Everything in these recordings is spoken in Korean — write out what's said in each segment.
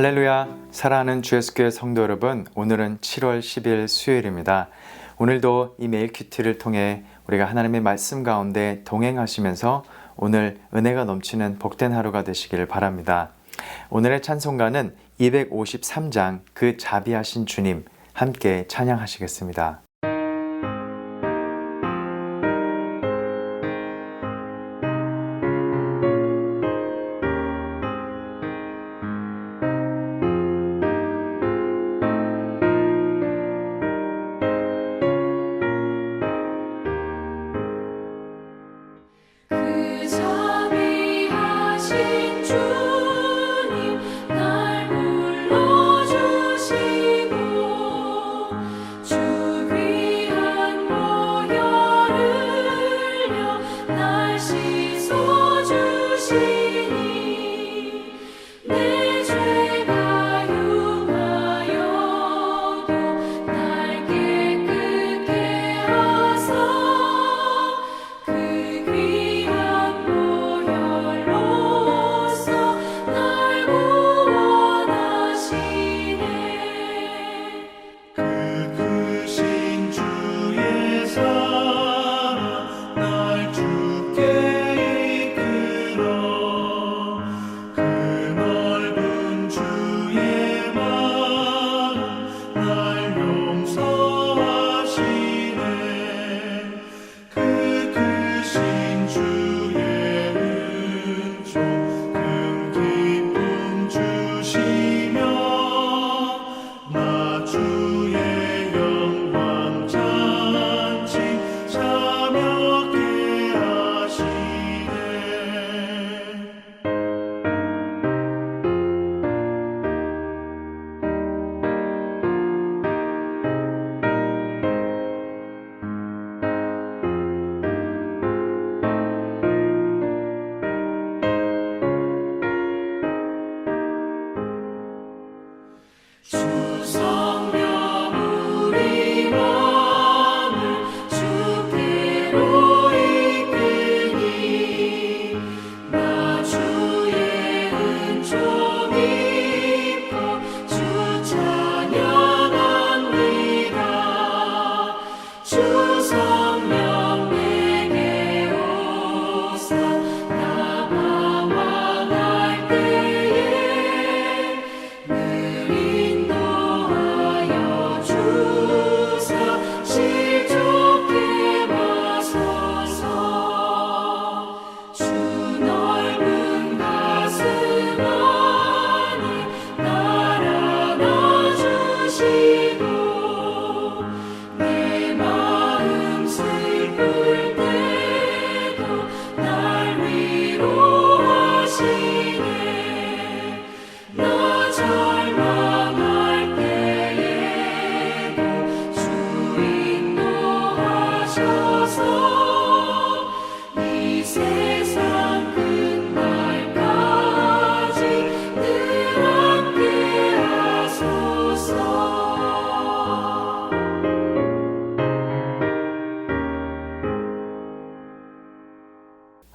할렐루야, 사랑하는 주 예수교회 성도 여러분, 오늘은 7월 10일 수요일입니다. 오늘도 이 메일 큐티를 통해 우리가 하나님의 말씀 가운데 동행하시면서 오늘 은혜가 넘치는 복된 하루가 되시기를 바랍니다. 오늘의 찬송가는 253장 그 자비하신 주님, 함께 찬양하시겠습니다.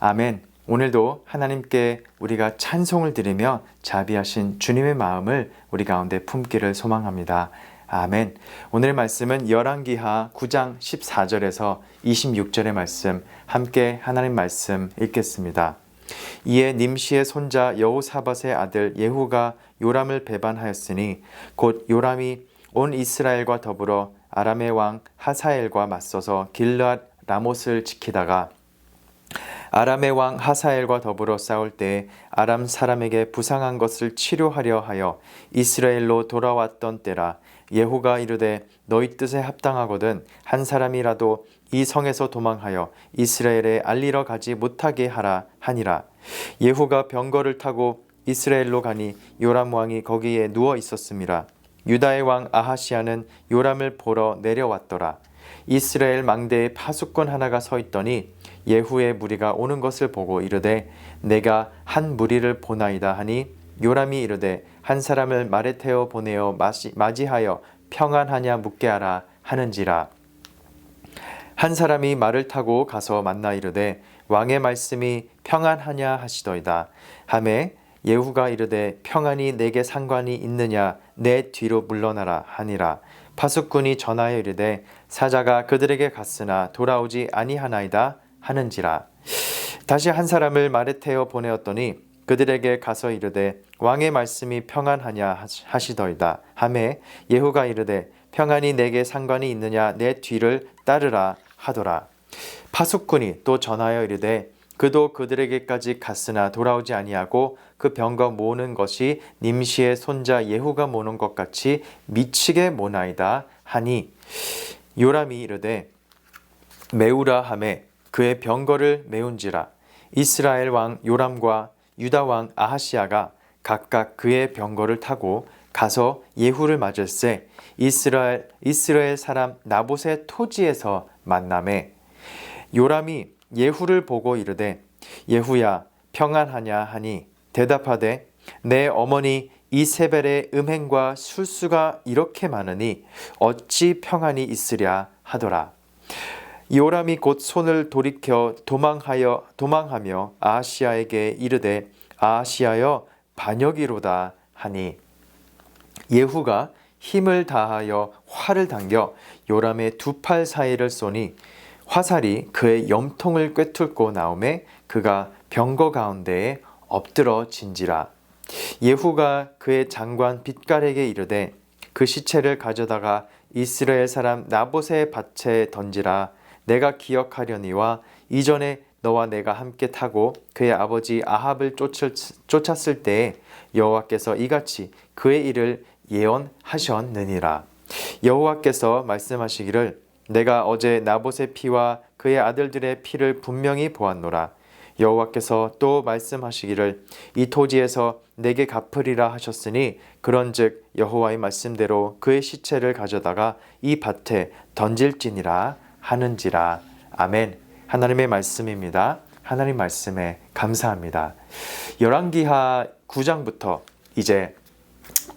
아멘. 오늘도 하나님께 우리가 찬송을 드리며 자비하신 주님의 마음을 우리 가운데 품기를 소망합니다. 아멘. 오늘의 말씀은 열왕기하 9장 14절에서 26절의 말씀, 함께 하나님 말씀 읽겠습니다. 이에 님시의 손자 여호사밧의 아들 예후가 요람을 배반하였으니 곧 요람이 온 이스라엘과 더불어 아람의 왕 하사엘과 맞서서 길르앗 라못을 지키다가 아람의 왕 하사엘과 더불어 싸울 때 아람 사람에게 부상한 것을 치료하려 하여 이스라엘로 돌아왔던 때라. 예후가 이르되 너희 뜻에 합당하거든 한 사람이라도 이 성에서 도망하여 이스라엘에 알리러 가지 못하게 하라 하니라. 예후가 병거를 타고 이스라엘로 가니 요람 왕이 거기에 누워 있었음이라. 유다의 왕 아하시야는 요람을 보러 내려왔더라. 이스라엘 망대에 파수꾼 하나가 서 있더니 예후의 무리가 오는 것을 보고 이르되 내가 한 무리를 보나이다 하니 요람이 이르되 한 사람을 말에 태워 보내어 맞이하여 평안하냐 묻게 하라 하는지라. 한 사람이 말을 타고 가서 만나 이르되 왕의 말씀이 평안하냐 하시더이다 하매 예후가 이르되 평안이 내게 상관이 있느냐 내 뒤로 물러나라 하니라. 파수꾼이 전하여 이르되 사자가 그들에게 갔으나 돌아오지 아니하나이다 하는지라. 다시 한 사람을 말에 태워 보내었더니 그들에게 가서 이르되 왕의 말씀이 평안하냐 하시더이다 하매 예후가 이르되 평안이 내게 상관이 있느냐 내 뒤를 따르라 하더라. 파수꾼이 또 전하여 이르되 그도 그들에게까지 갔으나 돌아오지 아니하고 그 병거 모으는 것이 님시의 손자 예후가 모는 것 같이 미치게 모나이다 하니 요람이 이르되 메우라 하매 그의 병거를 메운지라. 이스라엘 왕 요람과 유다 왕 아하시야가 각각 그의 병거를 타고 가서 예후를 맞을새 이스라엘 사람 나봇의 토지에서 만나매 요람이 예후를 보고 이르되 예후야 평안하냐 하니 대답하되 내 어머니 이세벨의 음행과 술수가 이렇게 많으니 어찌 평안이 있으랴 하더라. 요람이 곧 손을 돌이켜 도망하며 아하시야에게 이르되 아하시야여 반역이로다 하니 예후가 힘을 다하여 활을 당겨 요람의 두 팔 사이를 쏘니 화살이 그의 염통을 꿰뚫고 나오매 그가 병거 가운데에 엎드러진지라. 예후가 그의 장관 빛깔에게 이르되 그 시체를 가져다가 이스라엘 사람 나봇의 밭에 던지라. 내가 기억하려니와 이전에 너와 내가 함께 타고 그의 아버지 아합을 쫓았을 때에 여호와께서 이같이 그의 일을 예언하셨느니라. 여호와께서 말씀하시기를 내가 어제 나봇의 피와 그의 아들들의 피를 분명히 보았노라. 여호와께서 또 말씀하시기를 이 토지에서 내게 갚으리라 하셨으니 그런즉 여호와의 말씀대로 그의 시체를 가져다가 이 밭에 던질지니라 하는지라. 아멘. 하나님의 말씀입니다. 하나님 말씀에 감사합니다. 열왕기하 9장부터 이제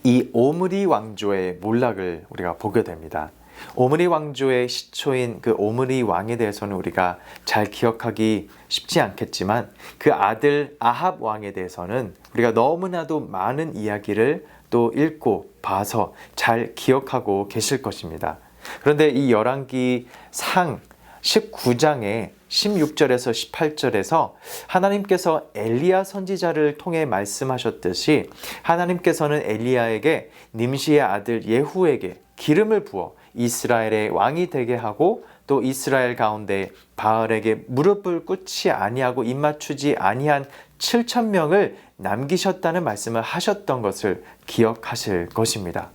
이 오므리 왕조의 몰락을 우리가 보게 됩니다. 오므리 왕조의 시초인 그 오므리 왕에 대해서는 우리가 잘 기억하기 쉽지 않겠지만 그 아들 아합 왕에 대해서는 우리가 너무나도 많은 이야기를 또 읽고 봐서 잘 기억하고 계실 것입니다. 그런데 이 열왕기상 19장의 16절에서 18절에서 하나님께서 엘리야 선지자를 통해 말씀하셨듯이 하나님께서는 엘리야에게 님시의 아들 예후에게 기름을 부어 이스라엘의 왕이 되게 하고 또 이스라엘 가운데 바알에게 무릎을 꿇지 아니하고 입맞추지 아니한 7,000명을 남기셨다는 말씀을 하셨던 것을 기억하실 것입니다.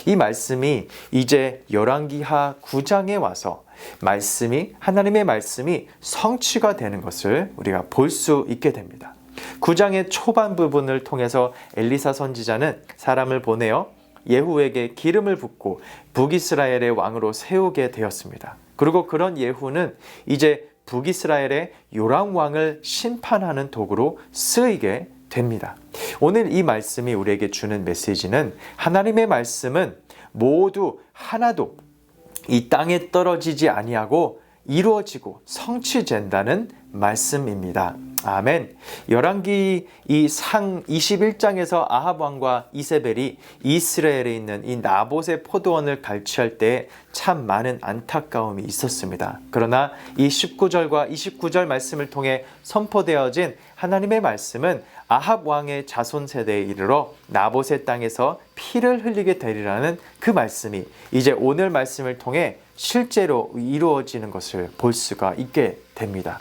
이 말씀이 이제 열왕기하 9장에 와서 하나님의 말씀이 성취가 되는 것을 우리가 볼 수 있게 됩니다. 9장의 초반 부분을 통해서 엘리사 선지자는 사람을 보내어 예후에게 기름을 붓고 북이스라엘의 왕으로 세우게 되었습니다. 그리고 그런 예후는 이제 북이스라엘의 요람 왕을 심판하는 도구로 쓰이게 됩니다. 오늘 이 말씀이 우리에게 주는 메시지는 하나님의 말씀은 모두 하나도 이 땅에 떨어지지 아니하고 이루어지고 성취된다는 말씀입니다. 아멘. 열왕기 이 상 21장에서 아합 왕과 이세벨이 이스라엘에 있는 이 나봇의 포도원을 갈취할 때 참 많은 안타까움이 있었습니다. 그러나 이 19절과 29절 말씀을 통해 선포되어진 하나님의 말씀은 아합 왕의 자손 세대에 이르러 나봇의 땅에서 피를 흘리게 되리라는 그 말씀이 이제 오늘 말씀을 통해 실제로 이루어지는 것을 볼 수가 있게 됩니다.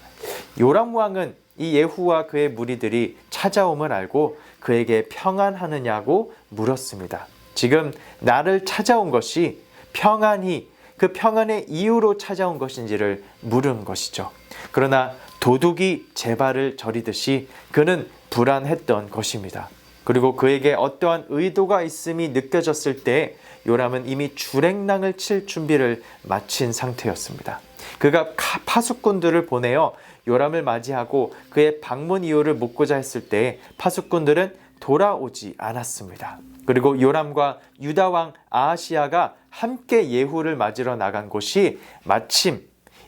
요람 왕은 이 예후와 그의 무리들이 찾아옴을 알고 그에게 평안하느냐고 물었습니다. 지금 나를 찾아온 것이 평안이 그 평안의 이유로 찾아온 것인지를 물은 것이죠. 그러나 도둑이 제 발을 저리듯이 그는 불안했던 것입니다. 그리고 그에게 어떠한 의도가 있음이 느껴졌을 때 요람은 이미 주랭랑을 칠 준비를 마친 상태였습니다. 그가 파수꾼들을 보내어 요람을 맞이하고 그의 방문 이유를 묻고자 했을 때 파수꾼들은 돌아오지 않았습니다. 그리고 요람과 유다 왕 아하시야가 함께 예후를 맞으러 나간 곳이 마침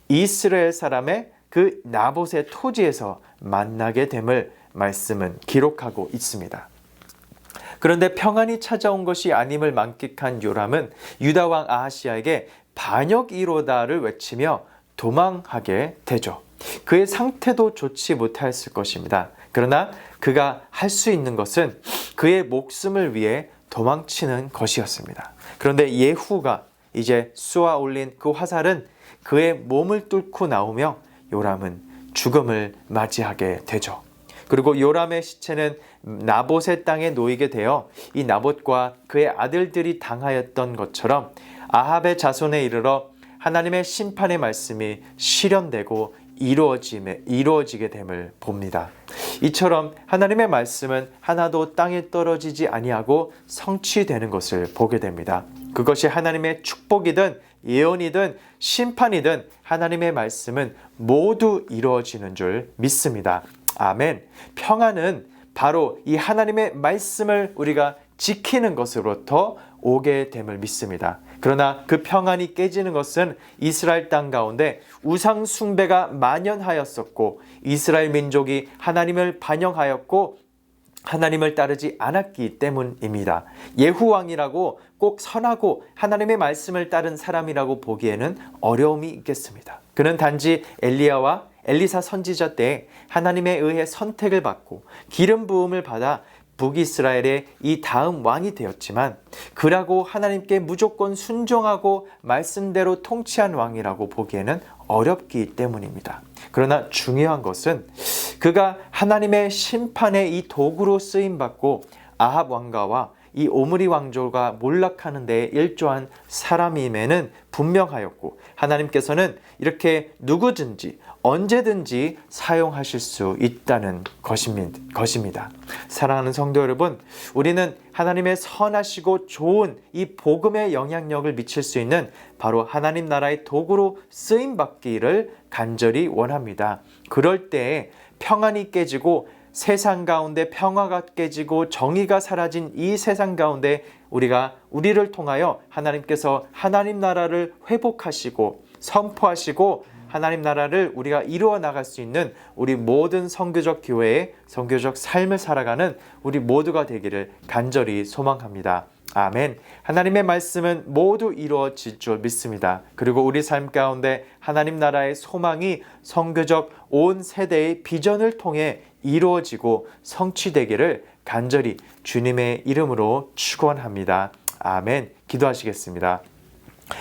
이스라엘 사람의 그 나봇의 토지에서 만나게 됨을 말씀은 기록하고 있습니다. 그런데 평안이 찾아온 것이 아님을 만끽한 요람은 유다 왕 아하시아에게 반역이로다를 외치며 도망하게 되죠. 그의 상태도 좋지 못하였을 것입니다. 그러나 그가 할 수 있는 것은 그의 목숨을 위해 도망치는 것이었습니다. 그런데 예후가 이제 쏘아 올린 그 화살은 그의 몸을 뚫고 나오며 요람은 죽음을 맞이하게 되죠. 그리고 요람의 시체는 나봇의 땅에 놓이게 되어 이 나봇과 그의 아들들이 당하였던 것처럼 아합의 자손에 이르러 하나님의 심판의 말씀이 실현되고 이루어지게 됨을 봅니다. 이처럼 하나님의 말씀은 하나도 땅에 떨어지지 아니하고 성취되는 것을 보게 됩니다. 그것이 하나님의 축복이든 예언이든 심판이든 하나님의 말씀은 모두 이루어지는 줄 믿습니다. 아멘. 평안은 바로 이 하나님의 말씀을 우리가 지키는 것으로부터 오게 됨을 믿습니다. 그러나 그 평안이 깨지는 것은 이스라엘 땅 가운데 우상 숭배가 만연하였었고 이스라엘 민족이 하나님을 반영하였고 하나님을 따르지 않았기 때문입니다. 예후 왕이라고 꼭 선하고 하나님의 말씀을 따른 사람이라고 보기에는 어려움이 있겠습니다. 그는 단지 엘리야와 엘리사 선지자 때 하나님에 의해 선택을 받고 기름 부음을 받아 북이스라엘의 이 다음 왕이 되었지만 그라고 하나님께 무조건 순종하고 말씀대로 통치한 왕이라고 보기에는 어렵기 때문입니다. 그러나 중요한 것은 그가 하나님의 심판의 이 도구로 쓰임받고 아합 왕가와 이 오므리 왕조가 몰락하는 데에 일조한 사람임에는 분명하였고 하나님께서는 이렇게 누구든지 언제든지 사용하실 수 있다는 것입니다. 사랑하는 성도 여러분, 우리는 하나님의 선하시고 좋은 이 복음의 영향력을 미칠 수 있는 바로 하나님 나라의 도구로 쓰임받기를 간절히 원합니다. 그럴 때에 평안이 깨지고 세상 가운데 평화가 깨지고 정의가 사라진 이 세상 가운데 우리를 통하여 하나님께서 하나님 나라를 회복하시고 선포하시고 하나님 나라를 우리가 이루어 나갈 수 있는 우리 모든 선교적 교회의 선교적 삶을 살아가는 우리 모두가 되기를 간절히 소망합니다. 아멘. 하나님의 말씀은 모두 이루어질 줄 믿습니다. 그리고 우리 삶 가운데 하나님 나라의 소망이 선교적 온 세대의 비전을 통해 이루어지고 성취되기를 간절히 주님의 이름으로 축원합니다. 아멘. 기도하시겠습니다.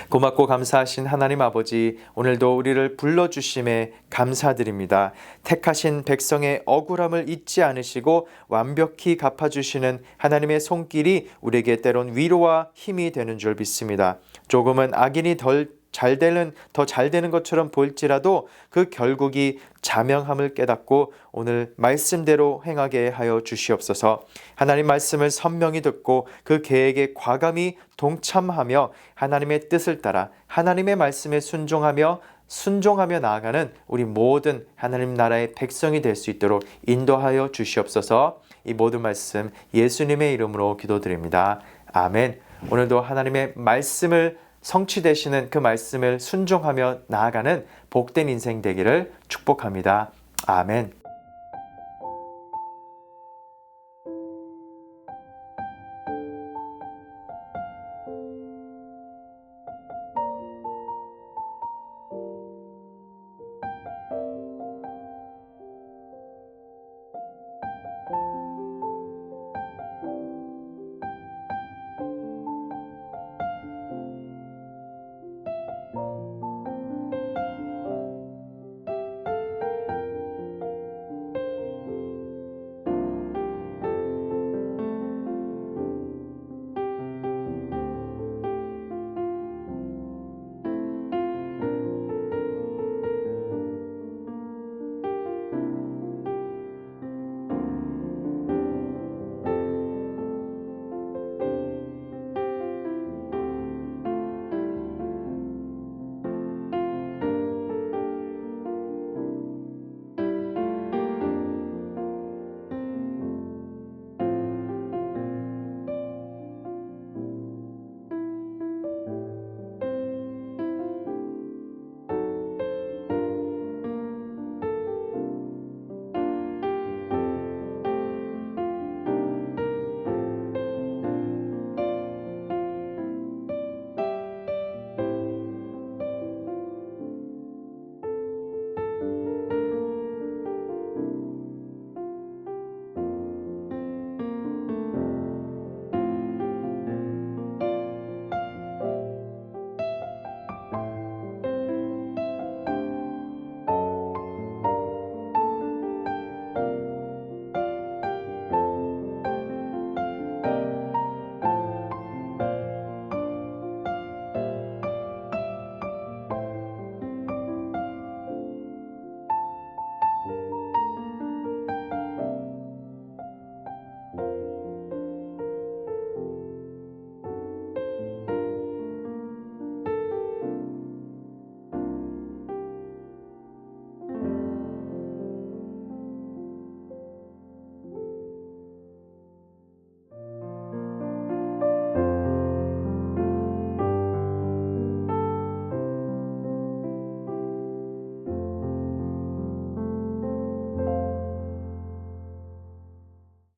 고맙고 감사하신 하나님 아버지, 오늘도 우리를 불러주심에 감사드립니다. 택하신 백성의 억울함을 잊지 않으시고 완벽히 갚아주시는 하나님의 손길이 우리에게 때론 위로와 힘이 되는 줄 믿습니다. 조금은 악인이 더 잘 되는 것처럼 보일지라도 그 결국이 자명함을 깨닫고 오늘 말씀대로 행하게 하여 주시옵소서. 하나님 말씀을 선명히 듣고 그 계획에 과감히 동참하며 하나님의 뜻을 따라 하나님의 말씀에 순종하며 나아가는 우리 모든 하나님 나라의 백성이 될 수 있도록 인도하여 주시옵소서. 이 모든 말씀 예수님의 이름으로 기도드립니다. 아멘. 오늘도 하나님의 말씀을 성취되시는 그 말씀을 순종하며 나아가는 복된 인생 되기를 축복합니다. 아멘.